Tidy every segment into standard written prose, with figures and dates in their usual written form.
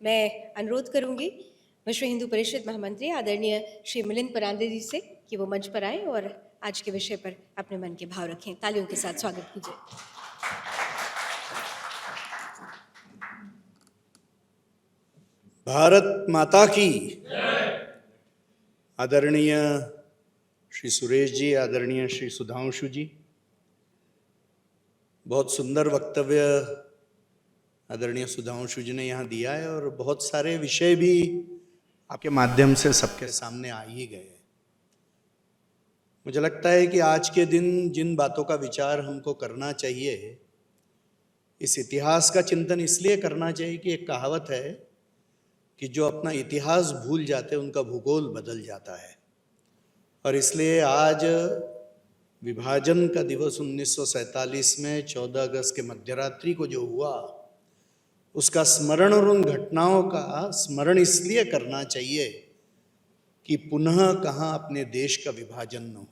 मैं अनुरोध करूंगी विश्व हिंदू परिषद महामंत्री आदरणीय श्री मिलिंद परांदे जी से कि वो मंच पर आए और आज के विषय पर अपने मन के भाव रखें। तालियों के साथ स्वागत कीजिए। भारत माता की। आदरणीय श्री सुरेश जी, आदरणीय श्री सुधांशु जी, बहुत सुंदर वक्तव्य आदरणीय सुधांशु जी ने यहाँ दिया है और बहुत सारे विषय भी आपके माध्यम से सबके सामने आ ही गए। मुझे लगता है कि आज के दिन जिन बातों का विचार हमको करना चाहिए, इस इतिहास का चिंतन इसलिए करना चाहिए कि एक कहावत है कि जो अपना इतिहास भूल जाते हैं उनका भूगोल बदल जाता है। और इसलिए आज विभाजन का दिवस 1947 में 14 अगस्त के मध्यरात्रि को जो हुआ, उसका स्मरण और उन घटनाओं का स्मरण इसलिए करना चाहिए कि पुनः कहाँ अपने देश का विभाजन न हो।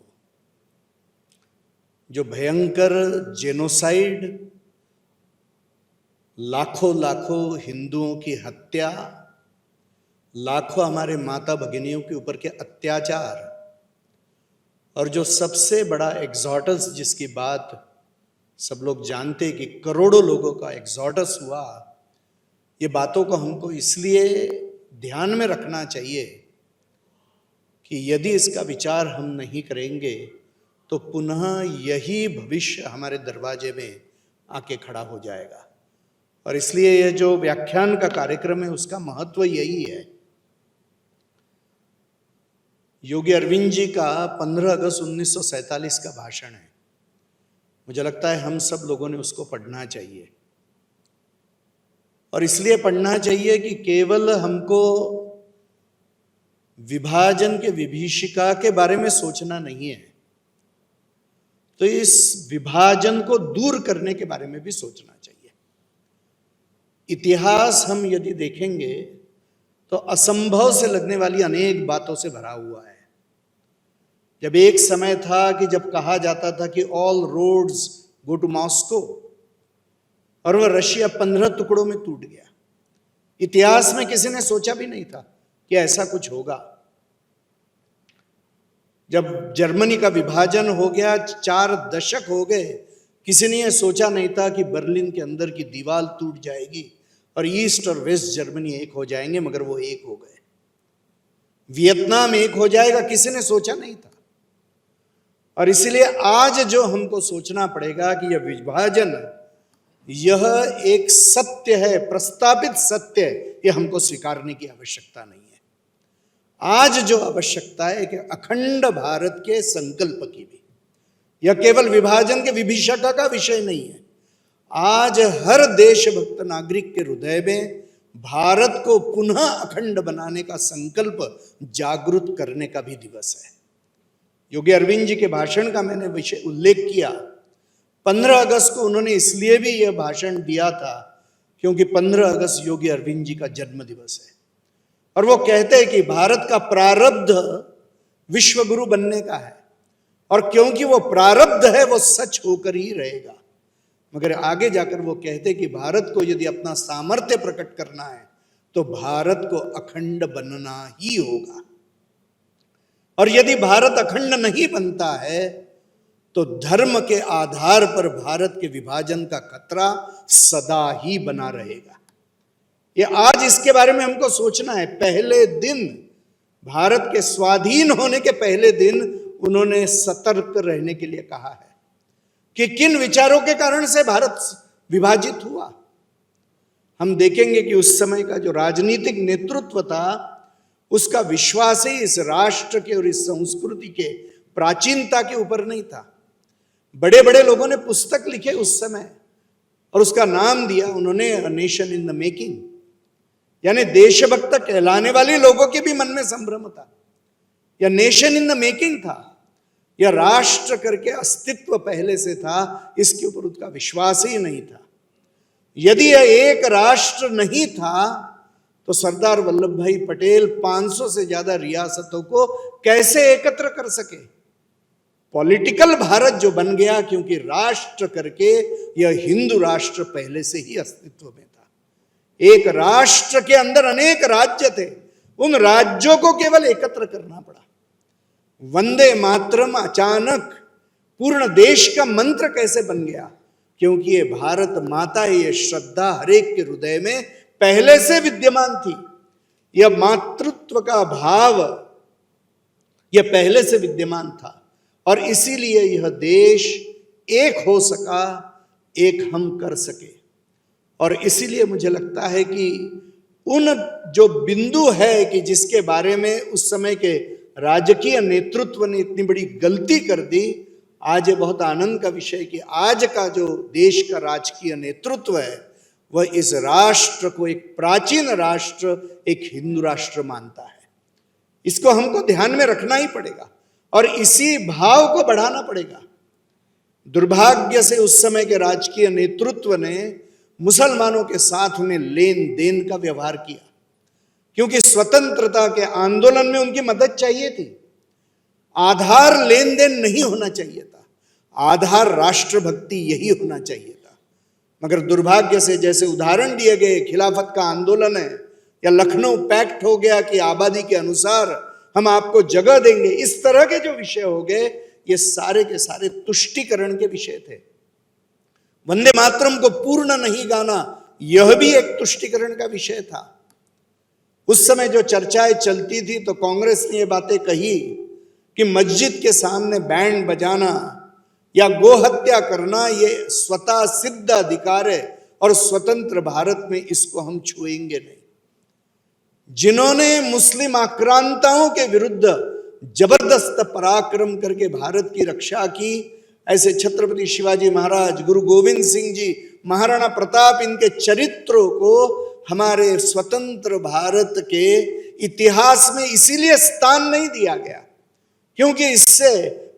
जो भयंकर जेनोसाइड, लाखों लाखों हिंदुओं की हत्या, लाखों हमारे माता भगिनियों के ऊपर के अत्याचार, और जो सबसे बड़ा एग्जॉडस जिसकी बात सब लोग जानते कि करोड़ों लोगों का एग्जॉडस हुआ, ये बातों को हमको इसलिए ध्यान में रखना चाहिए कि यदि इसका विचार हम नहीं करेंगे तो पुनः यही भविष्य हमारे दरवाजे में आके खड़ा हो जाएगा। और इसलिए यह जो व्याख्यान का कार्यक्रम है उसका महत्व यही है। योगी अरविंद जी का 15 अगस्त 1947 का भाषण है। मुझे लगता है हम सब लोगों ने उसको पढ़ना चाहिए, और इसलिए पढ़ना चाहिए कि केवल हमको विभाजन के विभीषिका के बारे में सोचना नहीं है, तो इस विभाजन को दूर करने के बारे में भी सोचना चाहिए। इतिहास हम यदि देखेंगे तो असंभव से लगने वाली अनेक बातों से भरा हुआ है। जब एक समय था कि जब कहा जाता था कि all roads go to Moscow, और वह रशिया 15 टुकड़ों में टूट गया। इतिहास में किसी ने सोचा भी नहीं था कि ऐसा कुछ होगा। जब जर्मनी का विभाजन हो गया, 4 दशक हो गए, किसी ने यह सोचा नहीं था कि बर्लिन के अंदर की दीवार टूट जाएगी और ईस्ट और वेस्ट जर्मनी एक हो जाएंगे, मगर वो एक हो गए। वियतनाम एक हो जाएगा, किसी ने सोचा नहीं था। और इसलिए आज जो हमको सोचना पड़ेगा कि यह विभाजन, यह एक सत्य है, प्रस्तावित सत्य है, यह हमको स्वीकारने की आवश्यकता नहीं है। आज जो आवश्यकता है कि अखंड भारत के संकल्प की भी, यह केवल विभाजन के विभीषिका का विषय नहीं है। आज हर देशभक्त नागरिक के हृदय में भारत को पुनः अखंड बनाने का संकल्प जागृत करने का भी दिवस है। योगी अरविंद जी के भाषण का मैंने विषय उल्लेख किया। 15 अगस्त को उन्होंने इसलिए भी यह भाषण दिया था क्योंकि 15 अगस्त योगी अरविंद जी का जन्म दिवस है, और वो कहते हैं कि भारत का प्रारब्ध विश्व गुरु बनने का है, और क्योंकि वो प्रारब्ध है वो सच होकर ही रहेगा। मगर आगे जाकर वो कहते हैं कि भारत को यदि अपना सामर्थ्य प्रकट करना है तो भारत को अखंड बनना ही होगा, और यदि भारत अखंड नहीं बनता है तो धर्म के आधार पर भारत के विभाजन का खतरा सदा ही बना रहेगा। ये आज इसके बारे में हमको सोचना है। पहले दिन, भारत के स्वाधीन होने के पहले दिन, उन्होंने सतर्क रहने के लिए कहा है कि किन विचारों के कारण से भारत विभाजित हुआ। हम देखेंगे कि उस समय का जो राजनीतिक नेतृत्व था, उसका विश्वास ही इस राष्ट्र के और इस संस्कृति के प्राचीनता के ऊपर नहीं था। बड़े बड़े लोगों ने पुस्तक लिखे उस समय, और उसका नाम दिया उन्होंने a nation in the making, यानी देशभक्त कहलाने वाले लोगों के भी मन में संभ्रम था। यह नेशन इन द मेकिंग था, यह राष्ट्र करके अस्तित्व पहले से था, इसके ऊपर उसका विश्वास ही नहीं था। यदि यह एक राष्ट्र नहीं था तो सरदार वल्लभ भाई पटेल 500 से ज्यादा रियासतों को कैसे एकत्र कर सके। पॉलिटिकल भारत जो बन गया, क्योंकि राष्ट्र करके यह हिंदू राष्ट्र पहले से ही अस्तित्व में था। एक राष्ट्र के अंदर अनेक राज्य थे, उन राज्यों को केवल एकत्र करना पड़ा। वंदे मातरम अचानक पूर्ण देश का मंत्र कैसे बन गया? क्योंकि ये भारत माता है, ये श्रद्धा हरेक के हृदय में पहले से विद्यमान थी। यह मातृत्व का भाव यह पहले से विद्यमान था और इसीलिए यह देश एक हो सका, एक हम कर सके। और इसीलिए मुझे लगता है कि उन जो बिंदु है कि जिसके बारे में उस समय के राजकीय नेतृत्व ने इतनी बड़ी गलती कर दी, आज ये बहुत आनंद का विषय कि आज का जो देश का राजकीय नेतृत्व है वह इस राष्ट्र को एक प्राचीन राष्ट्र, एक हिंदू राष्ट्र मानता है। इसको हमको ध्यान में रखना ही पड़ेगा और इसी भाव को बढ़ाना पड़ेगा। दुर्भाग्य से उस समय के राजकीय नेतृत्व ने मुसलमानों के साथ में लेन देन का व्यवहार किया, क्योंकि स्वतंत्रता के आंदोलन में उनकी मदद चाहिए थी। आधार लेन देन नहीं होना चाहिए था, आधार राष्ट्रभक्ति यही होना चाहिए था। मगर दुर्भाग्य से जैसे उदाहरण दिए गए, खिलाफत का आंदोलन है या लखनऊ पैक्ट हो गया कि आबादी के अनुसार हम आपको जगह देंगे, इस तरह के जो विषय हो गए ये सारे के सारे तुष्टीकरण के विषय थे। वंदे मातरम को पूर्ण नहीं गाना यह भी एक तुष्टीकरण का विषय था। उस समय जो चर्चाएं चलती थी तो कांग्रेस ने ये बातें कही कि मस्जिद के सामने बैंड बजाना या गोहत्या करना ये स्वतः सिद्ध अधिकार है और स्वतंत्र भारत में इसको हम छुएंगे नहीं। जिन्होंने मुस्लिम आक्रांताओं के विरुद्ध जबरदस्त पराक्रम करके भारत की रक्षा की, ऐसे छत्रपति शिवाजी महाराज, गुरु गोविंद सिंह जी, महाराणा प्रताप, इनके चरित्रों को हमारे स्वतंत्र भारत के इतिहास में इसीलिए स्थान नहीं दिया गया क्योंकि इससे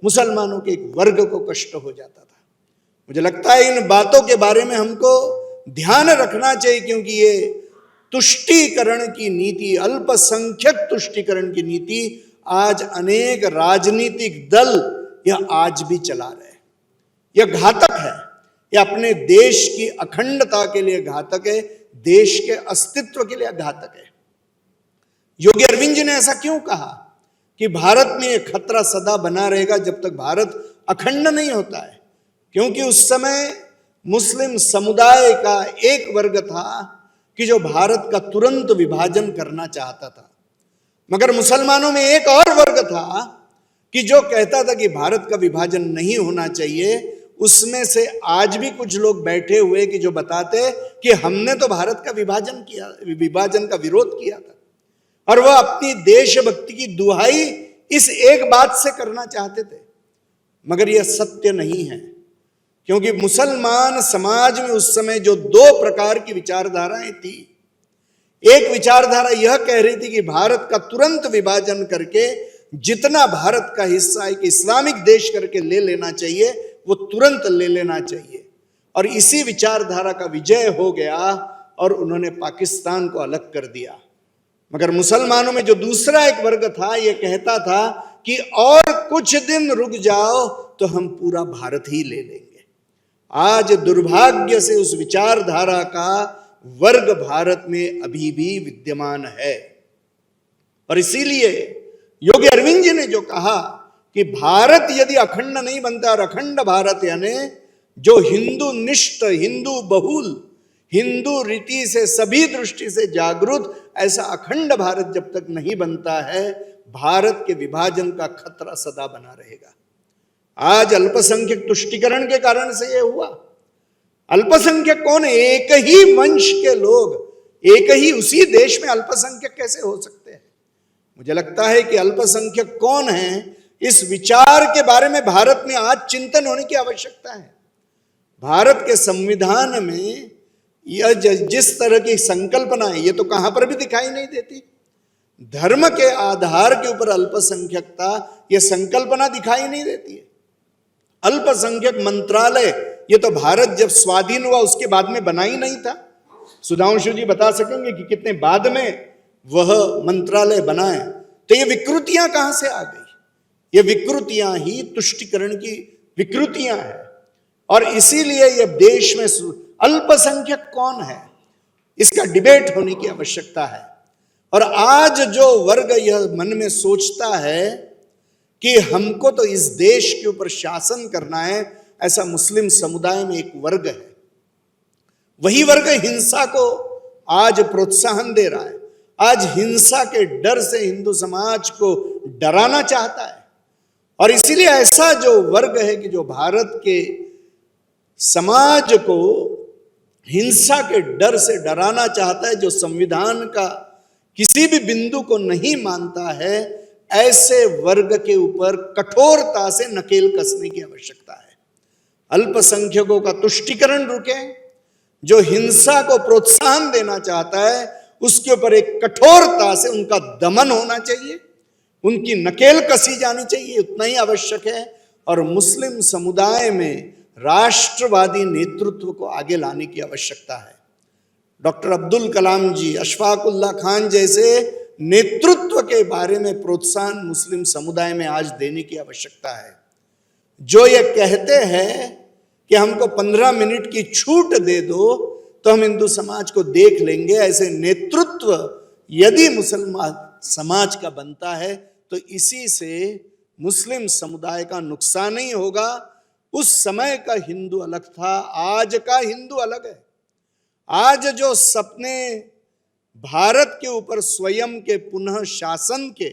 मुसलमानों के एक वर्ग को कष्ट हो जाता था। मुझे लगता है इन बातों के बारे में हमको ध्यान रखना चाहिए, क्योंकि ये तुष्टीकरण की नीति, अल्पसंख्यक तुष्टीकरण की नीति आज अनेक राजनीतिक दल यह आज भी चला रहे हैं। यह घातक है, यह अपने देश की अखंडता के लिए घातक है, देश के अस्तित्व के लिए घातक है। योगी अरविंद जी ने ऐसा क्यों कहा कि भारत में यह खतरा सदा बना रहेगा जब तक भारत अखंड नहीं होता है? क्योंकि उस समय मुस्लिम समुदाय का एक वर्ग था कि जो भारत का तुरंत विभाजन करना चाहता था, मगर मुसलमानों में एक और वर्ग था कि जो कहता था कि भारत का विभाजन नहीं होना चाहिए। उसमें से आज भी कुछ लोग बैठे हुए कि जो बताते कि हमने तो भारत का विभाजन का विरोध किया था, और वह अपनी देशभक्ति की दुहाई इस एक बात से करना चाहते थे। मगर यह सत्य नहीं है, क्योंकि मुसलमान समाज में उस समय जो दो प्रकार की विचारधाराएं थी, एक विचारधारा यह कह रही थी कि भारत का तुरंत विभाजन करके जितना भारत का हिस्सा है कि इस्लामिक देश करके ले लेना चाहिए, वो तुरंत ले लेना चाहिए। और इसी विचारधारा का विजय हो गया और उन्होंने पाकिस्तान को अलग कर दिया। मगर मुसलमानों में जो दूसरा एक वर्ग था, यह कहता था कि और कुछ दिन रुक जाओ तो हम पूरा भारत ही ले लेंगे। आज दुर्भाग्य से उस विचारधारा का वर्ग भारत में अभी भी विद्यमान है। और इसीलिए योगी अरविंद जी ने जो कहा कि भारत यदि अखंड नहीं बनता, और अखंड भारत यानी जो हिंदू निष्ठ, हिंदू बहुल, हिंदू रीति से सभी दृष्टि से जागरूक, ऐसा अखंड भारत जब तक नहीं बनता है, भारत के विभाजन का खतरा सदा बना रहेगा। आज अल्पसंख्यक तुष्टीकरण के कारण से यह हुआ। अल्पसंख्यक कौन है? एक ही वंश के लोग, एक ही उसी देश में अल्पसंख्यक कैसे हो सकते हैं? मुझे लगता है कि अल्पसंख्यक कौन है, इस विचार के बारे में भारत में आज चिंतन होने की आवश्यकता है। भारत के संविधान में यह जिस तरह की संकल्पना है, ये तो कहां पर भी दिखाई नहीं देती। धर्म के आधार के ऊपर अल्पसंख्यकता, यह संकल्पना दिखाई नहीं देती है। अल्पसंख्यक मंत्रालय, ये तो भारत जब स्वाधीन हुआ उसके बाद में बना ही नहीं था। सुधांशु जी बता सकेंगे कि कितने बाद में वह मंत्रालय बना है। तो ये विकृतियां कहां से आ गई? ये विकृतियां ही तुष्टीकरण की विकृतियां हैं। और इसीलिए ये देश में अल्पसंख्यक कौन है? इसका डिबेट होने की आवश्यकता है। और आज जो वर्ग यह मन में सोचता है कि हमको तो इस देश के ऊपर शासन करना है, ऐसा मुस्लिम समुदाय में एक वर्ग है। वही वर्ग हिंसा को आज प्रोत्साहन दे रहा है, आज हिंसा के डर से हिंदू समाज को डराना चाहता है। और इसीलिए ऐसा जो वर्ग है कि जो भारत के समाज को हिंसा के डर से डराना चाहता है, जो संविधान का किसी भी बिंदु को नहीं मानता है, ऐसे वर्ग के ऊपर कठोरता से नकेल कसने की आवश्यकता है। अल्पसंख्यकों का तुष्टीकरण रुके, जो हिंसा को प्रोत्साहन देना चाहता है उसके ऊपर एक कठोरता से उनका दमन होना चाहिए, उनकी नकेल कसी जानी चाहिए, उतना ही आवश्यक है। और मुस्लिम समुदाय में राष्ट्रवादी नेतृत्व को आगे लाने की आवश्यकता है। डॉक्टर अब्दुल कलाम जी, अशफाक उल्लाह खान जैसे नेतृत्व के बारे में प्रोत्साहन मुस्लिम समुदाय में आज देने की आवश्यकता है। जो ये कहते हैं कि हमको 15 मिनट की छूट दे दो तो हम हिंदू समाज को देख लेंगे, ऐसे नेतृत्व यदि मुसलमान समाज का बनता है तो इसी से मुस्लिम समुदाय का नुकसान ही होगा। उस समय का हिंदू अलग था, आज का हिंदू अलग है। आज जो सपने भारत के ऊपर स्वयं के पुनः शासन के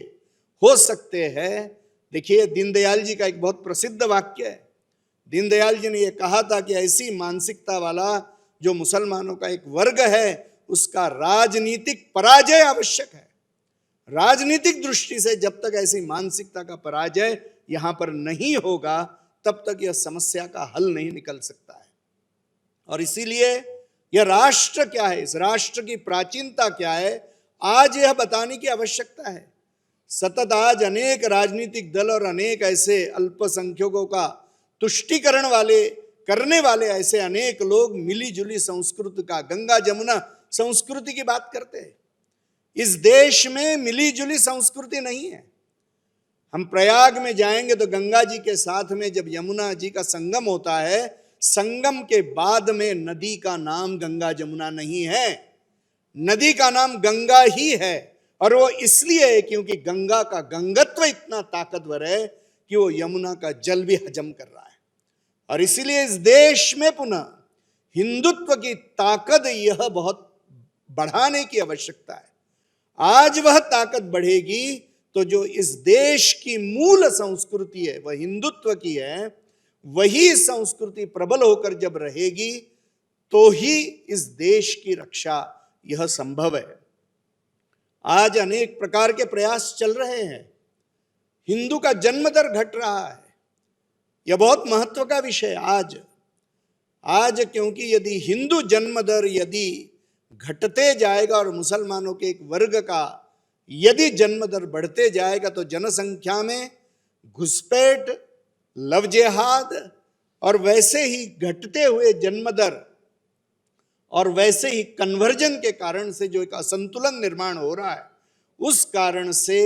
हो सकते हैं, देखिए दीनदयाल जी का एक बहुत प्रसिद्ध वाक्य है। दीनदयाल जी ने यह कहा था कि ऐसी मानसिकता वाला जो मुसलमानों का एक वर्ग है उसका राजनीतिक पराजय आवश्यक है। राजनीतिक दृष्टि से जब तक ऐसी मानसिकता का पराजय यहां पर नहीं होगा तब तक यह समस्या का हल नहीं निकल सकता है। और इसीलिए यह राष्ट्र क्या है, इस राष्ट्र की प्राचीनता क्या है, आज यह बताने की आवश्यकता है। सतत आज अनेक राजनीतिक दल और अनेक ऐसे अल्पसंख्यकों का तुष्टीकरण करने वाले ऐसे अनेक लोग मिली जुली संस्कृति का, गंगा जमुना संस्कृति की बात करते हैं। इस देश में मिली जुली संस्कृति नहीं है। हम प्रयाग में जाएंगे तो गंगा जी के साथ में जब यमुना जी का संगम होता है, संगम के बाद में नदी का नाम गंगा जमुना नहीं है, नदी का नाम गंगा ही है। और वो इसलिए है क्योंकि गंगा का गंगत्व इतना ताकतवर है कि वो यमुना का जल भी हजम कर रहा है। और इसीलिए इस देश में पुनः हिंदुत्व की ताकत यह बहुत बढ़ाने की आवश्यकता है। आज वह ताकत बढ़ेगी तो जो इस देश की मूल संस्कृति है वह हिंदुत्व की है, वही संस्कृति प्रबल होकर जब रहेगी तो ही इस देश की रक्षा यह संभव है। आज अनेक प्रकार के प्रयास चल रहे हैं, हिंदू का जन्म दर घट रहा है, यह बहुत महत्व का विषय आज क्योंकि यदि हिंदू जन्म दर यदि घटते जाएगा और मुसलमानों के एक वर्ग का यदि जन्म दर बढ़ते जाएगा तो जनसंख्या में घुसपैठ, लव जिहाद और वैसे ही घटते हुए जन्म दर और वैसे ही कन्वर्जन के कारण से जो एक असंतुलन निर्माण हो रहा है, उस कारण से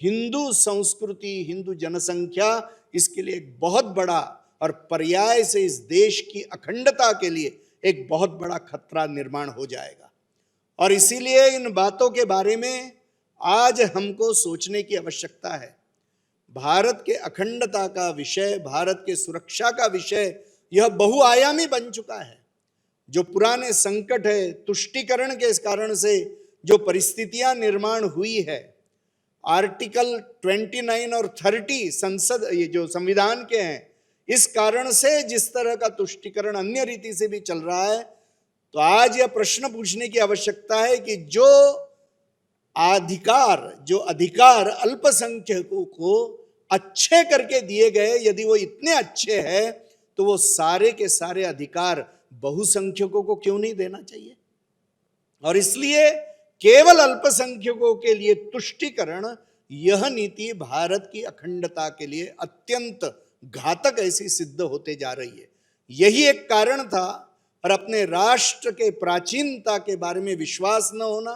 हिंदू संस्कृति, हिंदू जनसंख्या इसके लिए एक बहुत बड़ा और पर्याय से इस देश की अखंडता के लिए एक बहुत बड़ा खतरा निर्माण हो जाएगा। और इसीलिए इन बातों के बारे में आज हमको सोचने की आवश्यकता है। भारत के अखंडता का विषय, भारत के सुरक्षा का विषय यह बहुआयामी बन चुका है। जो पुराने संकट है, तुष्टीकरण के इस कारण से जो परिस्थितियां निर्माण हुई है, आर्टिकल 29 और 30 संसद ये जो संविधान के हैं, इस कारण से जिस तरह का तुष्टीकरण अन्य रीति से भी चल रहा है, तो आज यह प्रश्न पूछने की आवश्यकता है कि जो अधिकार अल्पसंख्यकों को अच्छे करके दिए गए, यदि वो इतने अच्छे हैं तो वो सारे के सारे अधिकार बहुसंख्यकों को क्यों नहीं देना चाहिए। और इसलिए केवल अल्पसंख्यकों के लिए तुष्टीकरण, यह नीति भारत की अखंडता के लिए अत्यंत घातक ऐसी सिद्ध होते जा रही है। यही एक कारण था। और अपने राष्ट्र के प्राचीनता के बारे में विश्वास न होना,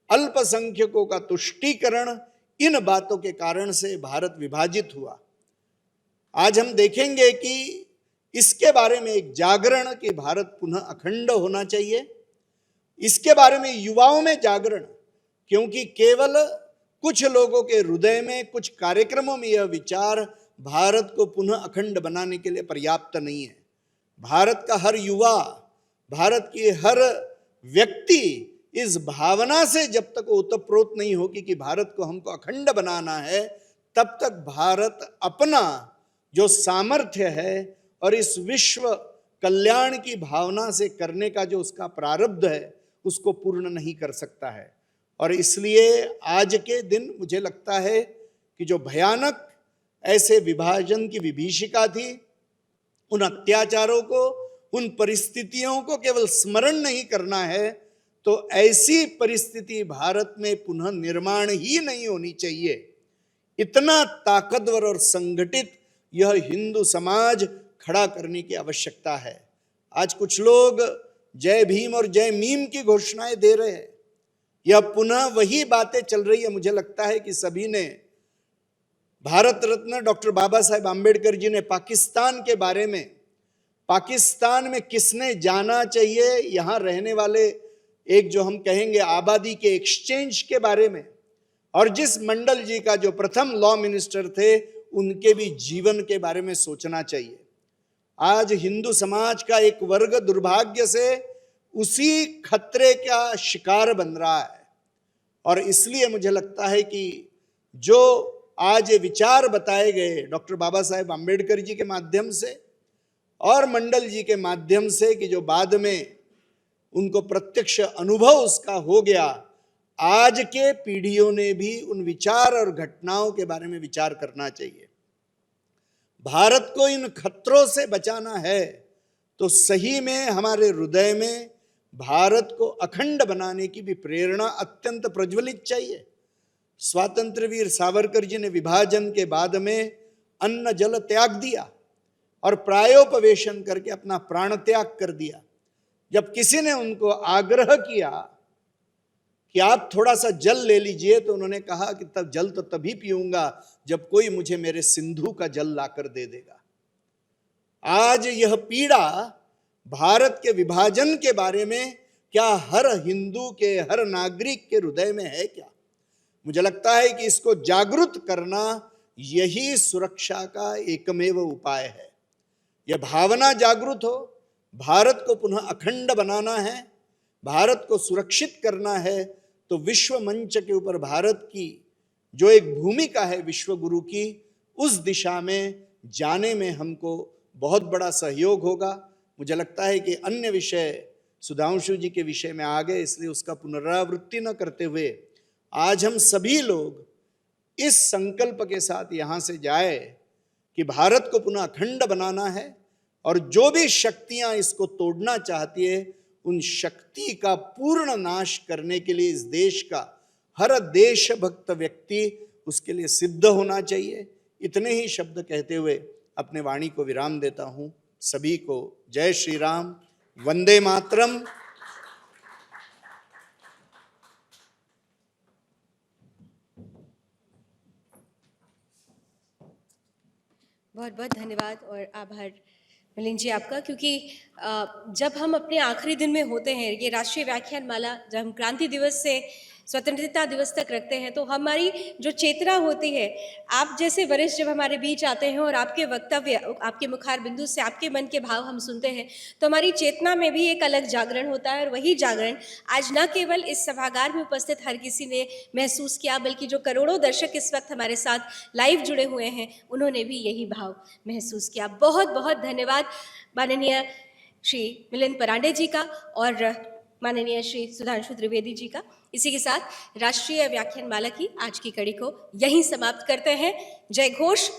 अल्पसंख्यकों का तुष्टीकरण, इन बातों के कारण से भारत विभाजित हुआ। आज हम देखेंगे कि इसके बारे में एक जागरण कि भारत पुनः अखंड होना चाहिए, इसके बारे में युवाओं में जागरण, क्योंकि केवल कुछ लोगों के हृदय में, कुछ कार्यक्रमों में यह विचार भारत को पुनः अखंड बनाने के लिए पर्याप्त नहीं है। भारत का हर युवा, भारत की हर व्यक्ति इस भावना से जब तक ओतप्रोत नहीं होगी कि भारत को हमको अखंड बनाना है, तब तक भारत अपना जो सामर्थ्य है और इस विश्व कल्याण की भावना से करने का जो उसका प्रारब्ध है, उसको पूर्ण नहीं कर सकता है। और इसलिए आज के दिन मुझे लगता है कि जो भयानक ऐसे विभाजन की विभीषिका थी, उन अत्याचारों को, उन परिस्थितियों को केवल स्मरण नहीं करना है, तो ऐसी परिस्थिति भारत में पुनः निर्माण ही नहीं होनी चाहिए। इतना ताकतवर और संगठित यह हिंदू समाज खड़ा करने की आवश्यकता है। आज कुछ लोग जय भीम और जय मीम की घोषणाएं दे रहे हैं। यह पुनः वही बातें चल रही है। मुझे लगता है कि सभी ने, भारत रत्न डॉक्टर बाबा साहेब आम्बेडकर जी ने पाकिस्तान के बारे में, पाकिस्तान में किसने जाना चाहिए, यहाँ रहने वाले एक जो हम कहेंगे आबादी के एक्सचेंज के बारे में, और जिस मंडल जी का जो प्रथम लॉ मिनिस्टर थे, उनके भी जीवन के बारे में सोचना चाहिए। आज हिंदू समाज का एक वर्ग दुर्भाग्य से उसी खतरे का शिकार बन रहा है। और इसलिए मुझे लगता है कि जो आज ये विचार बताए गए डॉक्टर बाबा साहेब आम्बेडकर जी के माध्यम से और मंडल जी के माध्यम से, कि जो बाद में उनको प्रत्यक्ष अनुभव उसका हो गया, आज के पीढ़ियों ने भी उन विचार और घटनाओं के बारे में विचार करना चाहिए। भारत को इन खतरों से बचाना है तो सही में हमारे हृदय में भारत को अखंड बनाने की भी प्रेरणा अत्यंत प्रज्वलित चाहिए। स्वातंत्र्य वीर सावरकर जी ने विभाजन के बाद में अन्न जल त्याग दिया और प्रायोपवेशन करके अपना प्राण त्याग कर दिया। जब किसी ने उनको आग्रह किया कि आप थोड़ा सा जल ले लीजिए, तो उन्होंने कहा कि तब जल तो तभी पीऊंगा जब कोई मुझे मेरे सिंधु का जल लाकर दे देगा। आज यह पीड़ा भारत के विभाजन के बारे में क्या हर हिंदू के, हर नागरिक के हृदय में है क्या? मुझे लगता है कि इसको जागृत करना यही सुरक्षा का एकमेव उपाय है। यह भावना जागृत हो, भारत को पुनः अखंड बनाना है, भारत को सुरक्षित करना है, तो विश्व मंच के ऊपर भारत की जो एक भूमिका है विश्व गुरु की, उस दिशा में जाने में हमको बहुत बड़ा सहयोग होगा। मुझे लगता है कि अन्य विषय सुधांशु जी के विषय में आ गए, इसलिए उसका पुनरावृत्ति न करते हुए आज हम सभी लोग इस संकल्प के साथ यहाँ से जाए कि भारत को पुनः अखंड बनाना है, और जो भी शक्तियां इसको तोड़ना चाहती है, उन शक्ति का पूर्ण नाश करने के लिए इस देश का हर देशभक्त व्यक्ति उसके लिए सिद्ध होना चाहिए। इतने ही शब्द कहते हुए अपने वाणी को विराम देता हूँ। सभी को जय श्री राम, वंदे मातरम। बहुत बहुत धन्यवाद और आभार मिलिंद जी आपका, क्योंकि जब हम अपने आखिरी दिन में होते हैं, ये राष्ट्रीय व्याख्यान माला जब हम क्रांति दिवस से स्वतंत्रता दिवस तक रखते हैं, तो हमारी जो चेतना होती है, आप जैसे वरिष्ठ जब हमारे बीच आते हैं और आपके वक्तव्य, आपके मुखार बिंदु से आपके मन के भाव हम सुनते हैं, तो हमारी चेतना में भी एक अलग जागरण होता है। और वही जागरण आज न केवल इस सभागार में उपस्थित हर किसी ने महसूस किया, बल्कि जो करोड़ों दर्शक इस वक्त हमारे साथ लाइव जुड़े हुए हैं, उन्होंने भी यही भाव महसूस किया। बहुत बहुत धन्यवाद माननीय श्री मिलिंद परांडे जी का और माननीय श्री सुधांशु त्रिवेदी जी का। इसी के साथ राष्ट्रीय व्याख्यान माला की आज की कड़ी को यहीं समाप्त करते हैं। जय घोष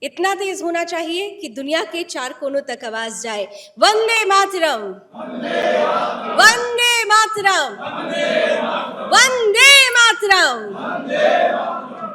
इतना तेज होना चाहिए कि दुनिया के चार कोनों तक आवाज जाए, वंदे मातरम, वंदे मातरम, वंदे मातरम।